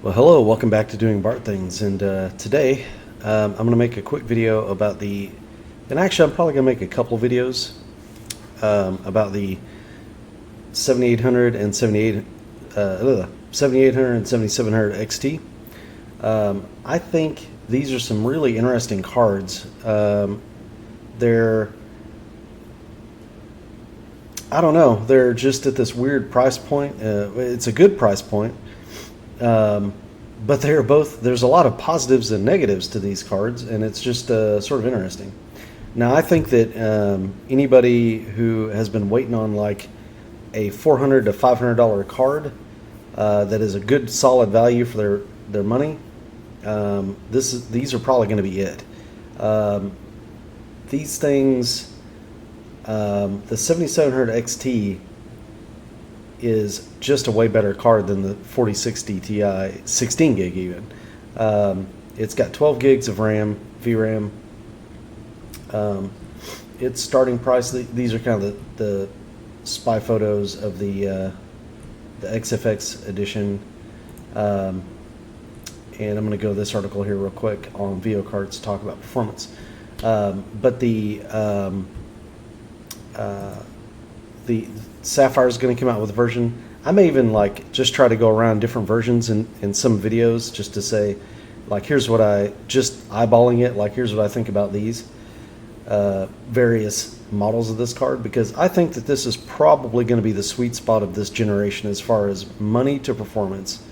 Well, hello, welcome back to Doing Bart Things, and today I'm going to make a quick video about and actually I'm probably going to make a couple videos about the 7800 and 7800 and 7700 XT. I think these are some really interesting cards. They're, I don't know, they're just at this weird price point. It's a good price point. But there's a lot of positives and negatives to these cards, and it's just sort of interesting. Now, I think that anybody who has been waiting on like a $400 to $500 card that is a good solid value for their money, these are probably going to be it. These things, the 7700 XT is just a way better card than the 4060 Ti 16 gig even. It's got 12 gigs of RAM, VRAM. Its starting price, these are kind of the spy photos of the XFX edition. And I'm going to go to this article here real quick on VideoCards to talk about performance. But the Sapphire is going to come out with a version. I may even just try to go around different versions in some videos just to say, here's what just eyeballing it, here's what I think about these various models of this card, because I think that this is probably going to be the sweet spot of this generation as far as money to performance.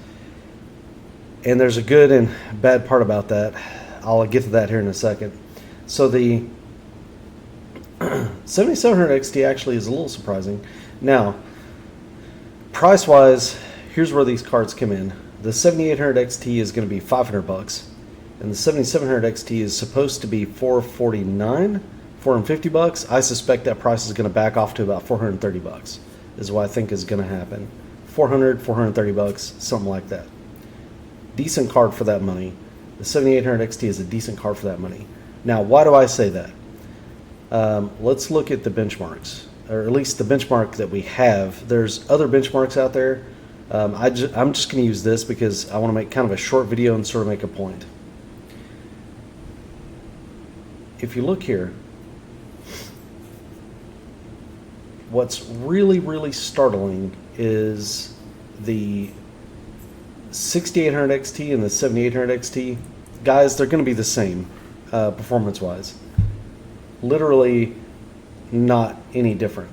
And there's a good and bad part about that. I'll get to that here in a second. So the 7700 XT actually is a little surprising. Now, price-wise, here's where these cards come in. The 7800 XT is going to be $500, and the 7700 XT is supposed to be $449, $450. I suspect that price is going to back off to about $430. Is what I think is going to happen. $400, $430, something like that. Decent card for that money. The 7800 XT is a decent card for that money. Now, why do I say that? Let's look at the benchmarks, or at least the benchmark that we have. There's other benchmarks out there. I'm just going to use this because I want to make kind of a short video and sort of make a point. If you look here, what's really, really startling is the 6800 XT and the 7800 XT. Guys, they're going to be the same performance-wise. Literally not any different.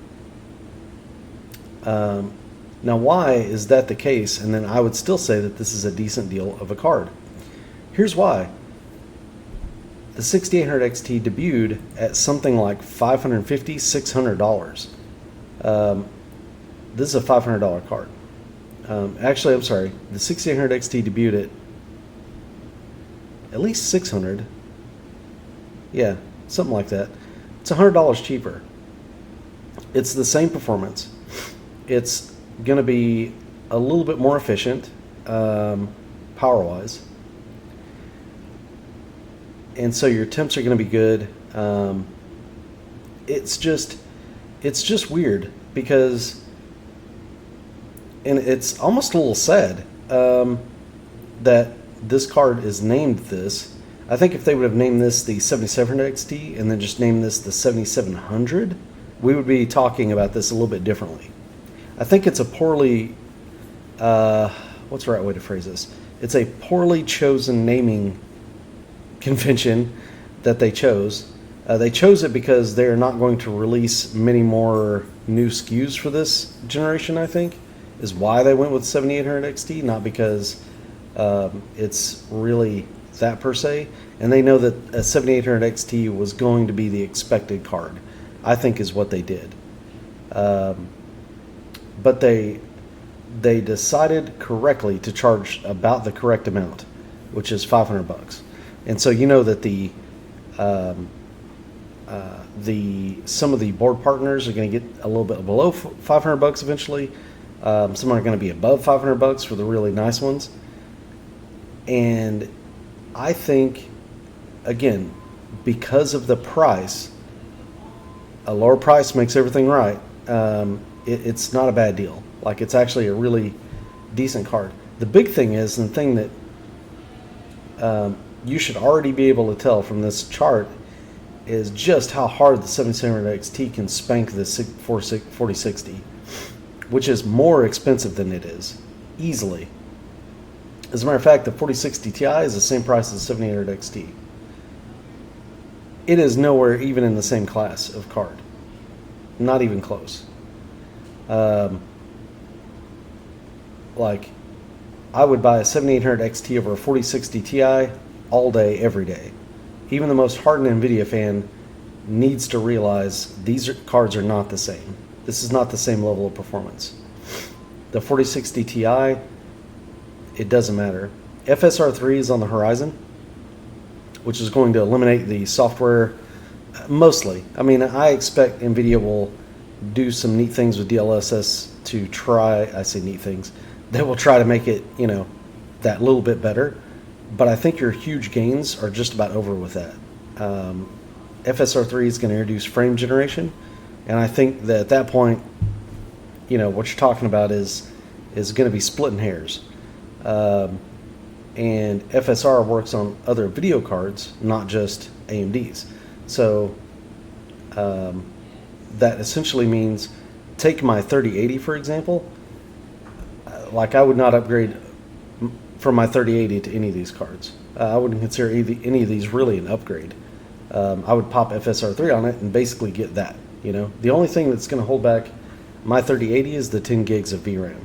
Now, why is that the case? And then I would still say that this is a decent deal of a card. Here's why. The 6800 XT debuted at something like $550, $600. This is a $500 card. Actually, I'm sorry. The 6800 XT debuted at least $600. Yeah, something like that. It's $100 cheaper. It's the same performance. It's going to be a little bit more efficient, power-wise. And so your temps are going to be good. It's just weird because, and it's almost a little sad that this card is named this. I think if they would have named this the 7700 XT and then just named this the 7700, we would be talking about this a little bit differently. I think it's a poorly, what's the right way to phrase this? It's a poorly chosen naming convention that they chose. They chose it because they're not going to release many more new SKUs for this generation, I think, is why they went with 7800 XT, not because it's really that per se. And they know that a 7800 XT was going to be the expected card, I think, is what they did. But they decided correctly to charge about the correct amount, which is $500. And so you know that some of the board partners are going to get a little bit below $500 eventually. Some are going to be above $500 for the really nice ones. And I think, again, because of the price, a lower price makes everything right. It's not a bad deal. It's actually a really decent card. The big thing is, and the thing that you should already be able to tell from this chart, is just how hard the 7700 XT can spank the 4060, which is more expensive than it is, easily. As a matter of fact, the 4060 Ti is the same price as the 7800 XT. It is nowhere even in the same class of card. Not even close. Like, I would buy a 7800 XT over a 4060 Ti all day, every day. Even the most hardened NVIDIA fan needs to realize cards are not the same. This is not the same level of performance. The 4060 Ti, it doesn't matter. FSR 3 is on the horizon, which is going to eliminate the software mostly. I mean, I expect NVIDIA will do some neat things with DLSS to try, I say neat things, they will try to make it, that little bit better. But I think your huge gains are just about over with that. FSR 3 is going to introduce frame generation, and I think that at that point, what you're talking about is going to be splitting hairs. And FSR works on other video cards, not just AMD's. So that essentially means, take my 3080 for example. Like, I would not upgrade from my 3080 to any of these cards. I wouldn't consider any of these really an upgrade. I would pop FSR 3 on it and basically get that. The only thing that's going to hold back my 3080 is the 10 gigs of VRAM.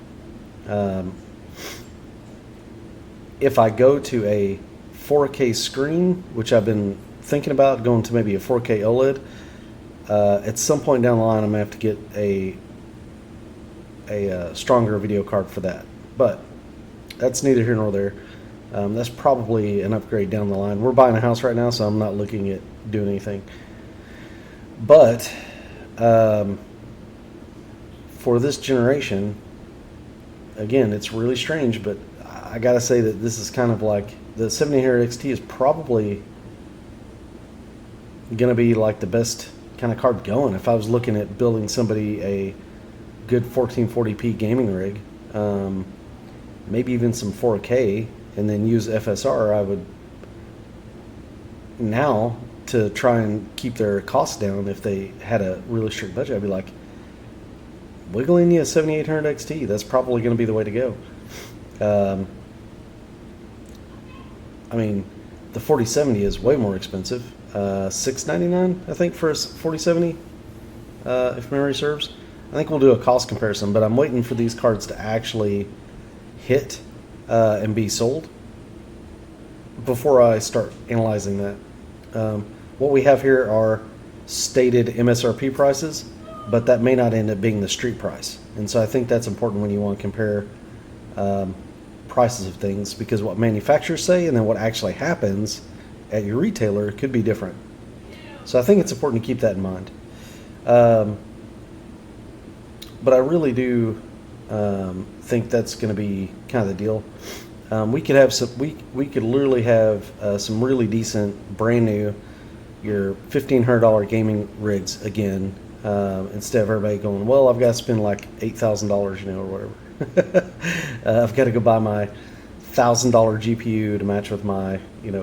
If I go to a 4K screen, which I've been thinking about going to maybe a 4K OLED, at some point down the line I'm going to have to get a stronger video card for that. But that's neither here nor there. That's probably an upgrade down the line. We're buying a house right now, so I'm not looking at doing anything. But for this generation, again, it's really strange, but I gotta say that this is kind of like, the 7800 XT is probably gonna be like the best kind of card going. If I was looking at building somebody a good 1440p gaming rig, maybe even some 4K, and then use FSR, I would now, to try and keep their costs down, if they had a really strict budget, I'd be like, wiggling you a 7800 XT, that's probably going to be the way to go. I mean, the 4070 is way more expensive, $699 I think for a 4070, if memory serves. I think we'll do a cost comparison, but I'm waiting for these cards to actually hit and be sold before I start analyzing that. What we have here are stated MSRP prices, but that may not end up being the street price. And so I think that's important when you want to compare prices of things, because what manufacturers say and then what actually happens at your retailer could be different. So I think it's important to keep that in mind. But I really do think that's going to be kind of the deal. We could have some. We could literally have some really decent, brand new, your $1,500 gaming rigs again, instead of everybody going, well, I've got to spend like $8,000, or whatever. I've got to go buy my $1,000 GPU to match with my,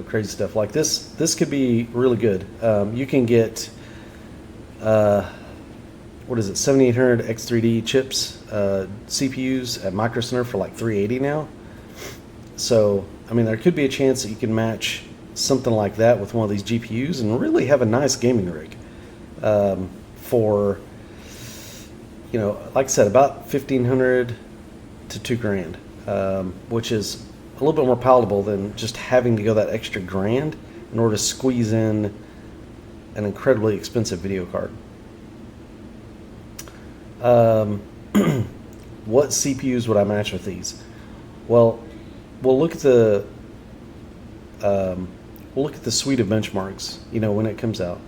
crazy stuff like this. This could be really good. You can get, what is it, 7800 X3D chips, CPUs at Micro Center for like $380 now. So, I mean, there could be a chance that you can match something like that with one of these GPUs and really have a nice gaming rig for, like I said, about $1,500 to $2,000, which is a little bit more palatable than just having to go that extra grand in order to squeeze in an incredibly expensive video card. What CPUs would I match with these? Well, we'll look at the suite of benchmarks, when it comes out.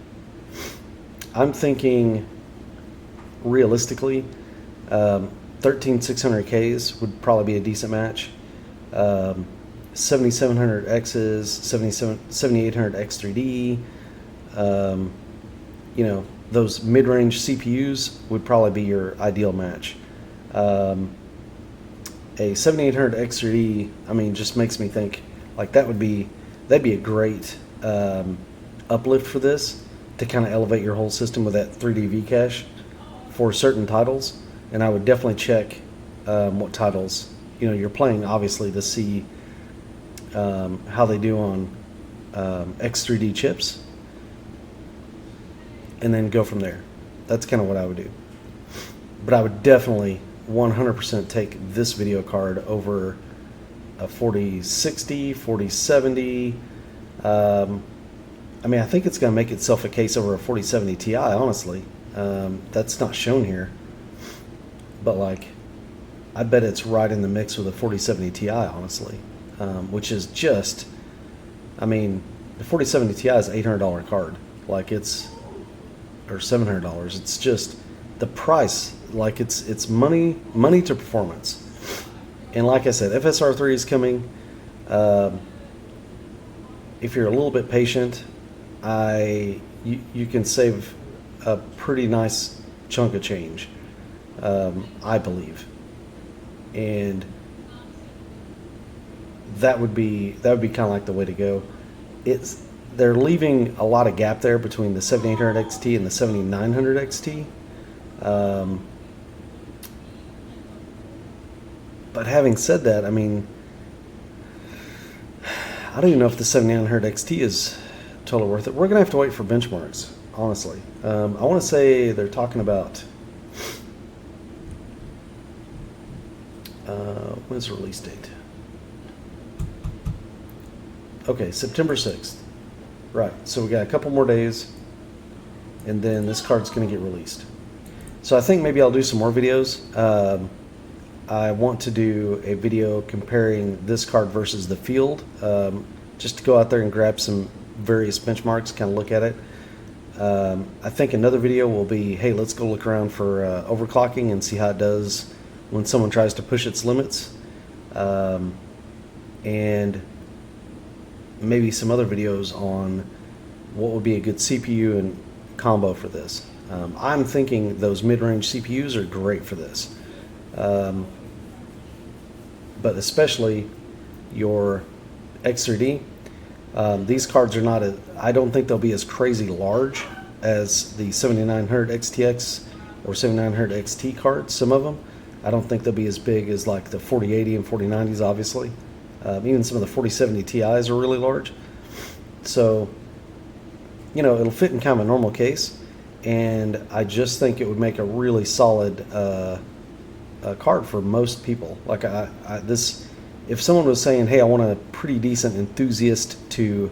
I'm thinking realistically, 13600Ks would probably be a decent match. 7700Xs, 7800 X3D, those mid-range CPUs would probably be your ideal match. a 7800 X3D, I mean, just makes me think like that'd be a great uplift for this to kind of elevate your whole system with that 3D V cache for certain titles. And I would definitely check what titles you're playing, obviously, to see how they do on X3D chips, and then go from there. That's kind of what I would do. But I would definitely 100% take this video card over a 4060, 4070. I mean, I think it's going to make itself a case over a 4070 Ti, honestly. That's not shown here. But, like, I bet it's right in the mix with a 4070 Ti, honestly. Which is just, I mean, the 4070 Ti is $800 card. Like, it's, or $700. It's just the price. Like, it's money to performance. And like I said, FSR 3 is coming. If you're a little bit patient, you can save a pretty nice chunk of change, I believe. And that would be kind of like the way to go. They're leaving a lot of gap there between the 7800 XT and the 7900 XT. But having said that, I mean, I don't even know if the 7900 XT is totally worth it. We're going to have to wait for benchmarks, honestly. I want to say they're talking about, when's the release date? Okay, September 6th. Right, so we got a couple more days, and then this card's going to get released. So I think maybe I'll do some more videos. I want to do a video comparing this card versus the field, just to go out there and grab some various benchmarks, kind of look at it. I think another video will be, hey, let's go look around for overclocking and see how it does when someone tries to push its limits. And maybe some other videos on what would be a good CPU and combo for this. I'm thinking those mid-range CPUs are great for this. But especially your X3D. These cards are not, I don't think they'll be as crazy large as the 7900 XTX or 7900 XT cards, some of them. I don't think they'll be as big as like the 4080 and 4090s, obviously. Even some of the 4070 Ti's are really large. So, it'll fit in kind of a normal case. And I just think it would make a really solid card for most people. Like if someone was saying, hey, I want a pretty decent enthusiast to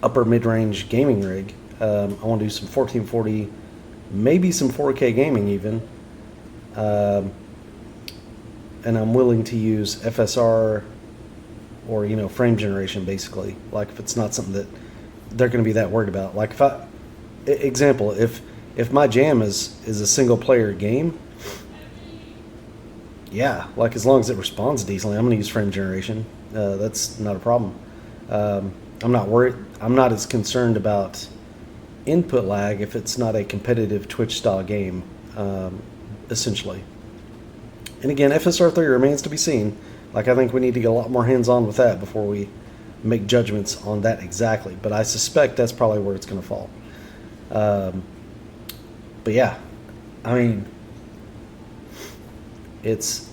upper mid-range gaming rig, I want to do some 1440, maybe some 4K gaming even, and I'm willing to use FSR or frame generation, basically, like if it's not something that they're going to be that worried about. Like if my jam is a single player game, yeah, like as long as it responds decently, I'm going to use frame generation. That's not a problem. I'm not worried. I'm not as concerned about input lag if it's not a competitive Twitch style game, essentially. And again, FSR 3 remains to be seen. Like, I think we need to get a lot more hands-on with that before we make judgments on that exactly. But I suspect that's probably where it's going to fall. But yeah, I mean, it's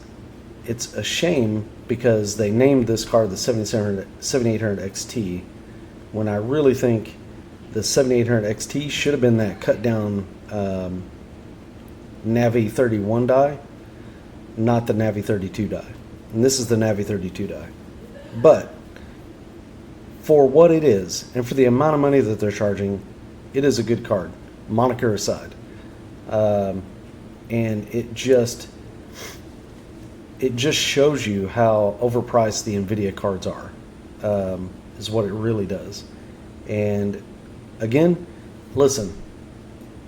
a shame because they named this card the 7800 XT when I really think the 7800 XT should have been that cut down Navi 31 die, not the Navi 32 die. And this is the Navi 32 die. But for what it is and for the amount of money that they're charging, it is a good card, moniker aside. And it just shows you how overpriced the NVIDIA cards are, is what it really does. And again, listen,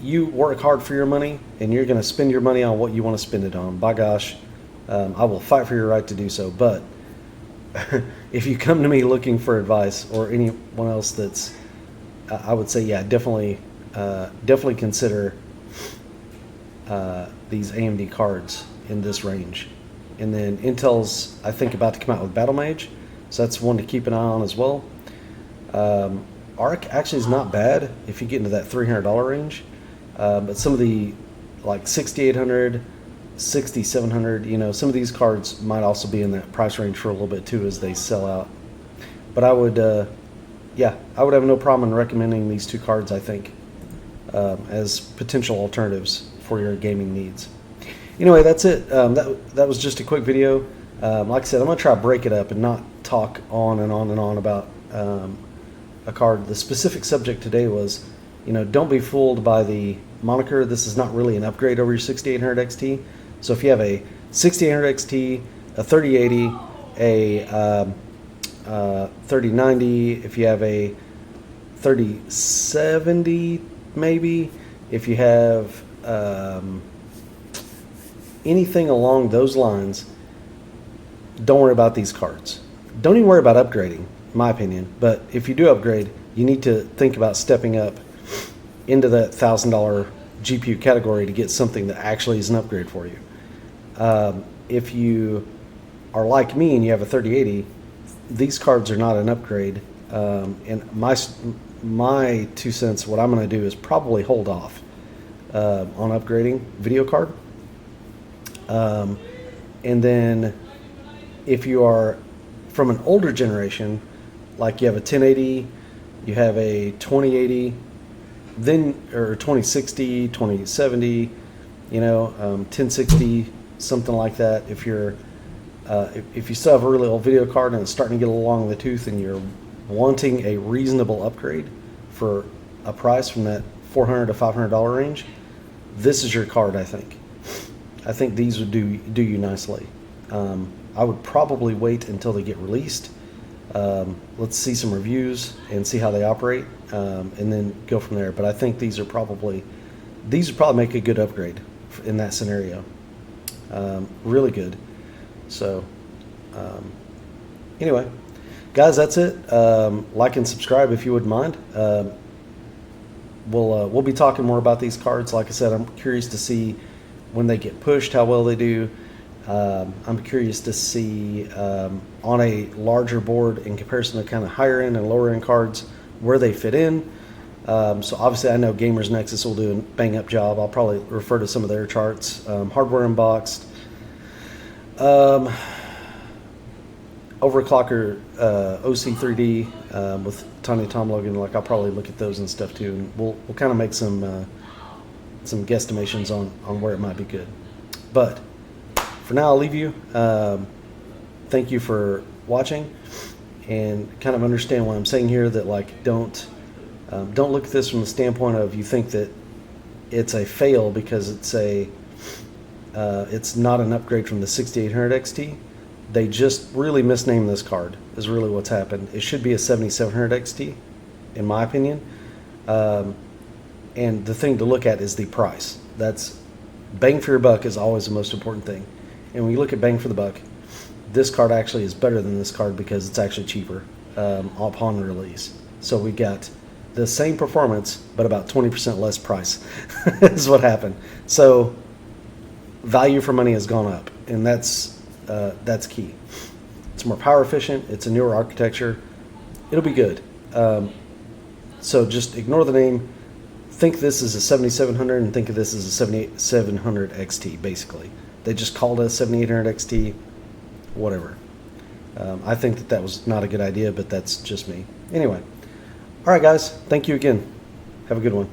you work hard for your money and you're going to spend your money on what you want to spend it on. By gosh, I will fight for your right to do so. But if you come to me looking for advice, or anyone else that's, I would say, yeah, definitely consider these AMD cards in this range. And then Intel's, I think, about to come out with Battle Mage, so that's one to keep an eye on as well. Arc actually is not bad if you get into that $300 range, but some of the like 6800, 6700, you know, some of these cards might also be in that price range for a little bit too as they sell out. But I would, yeah, I would have no problem in recommending these two cards, I think, as potential alternatives for your gaming needs. Anyway, that's it. That was just a quick video. Like I said, I'm going to try to break it up and not talk on and on and on about a card. The specific subject today was, you know, don't be fooled by the moniker. This is not really an upgrade over your 6800 XT. So if you have a 6800 XT, a 3080, a 3090, if you have a 3070 maybe, if you have anything along those lines, don't worry about these cards. Don't even worry about upgrading, in my opinion. But if you do upgrade, you need to think about stepping up into that $1,000 GPU category to get something that actually is an upgrade for you. If you are like me and you have a 3080, these cards are not an upgrade. And my 2 cents, what I'm going to do is probably hold off on upgrading video card. And then if you are from an older generation, like you have a 1080, you have a 2080, then, or 2060, 2070, you know, 1060, something like that. If you're, if you still have a really old video card and it's starting to get along in the tooth and you're wanting a reasonable upgrade for a price from that $400 to $500 range, this is your card, I think. I think these would do you nicely. I would probably wait until they get released. Let's see some reviews and see how they operate, and then go from there. But I think these would probably make a good upgrade in that scenario. Really good. So anyway, guys, that's it. Like and subscribe if you wouldn't mind. We'll be talking more about these cards. Like I said, I'm curious to see when they get pushed, how well they do. I'm curious to see on a larger board in comparison to kind of higher end and lower end cards where they fit in. So obviously I know Gamers Nexus will do a bang up job. I'll probably refer to some of their charts. Hardware Unboxed. Overclocker OC3D with Tanya Tom Logan. Like, I'll probably look at those and stuff too, and we'll kind of make some guesstimations on where it might be good. But for now, I'll leave you. Thank you for watching, and kind of understand what I'm saying here, that like don't look at this from the standpoint of you think that it's a fail because it's not an upgrade from the 6800 XT. They just really misnamed this card is really what's happened. It should be a 7700 XT, in my opinion. And the thing to look at is the price. That's bang for your buck is always the most important thing. And when you look at bang for the buck, this card actually is better than this card because it's actually cheaper upon release. So we got the same performance, but about 20% less price is what happened. So value for money has gone up, and that's key. It's more power efficient. It's a newer architecture. It'll be good. So just ignore the name. Think this is a 7700 and think of this as a 7700 XT, basically. They just called it a 7800 XT, whatever. I think that was not a good idea, but that's just me. Anyway. All right, guys. Thank you again. Have a good one.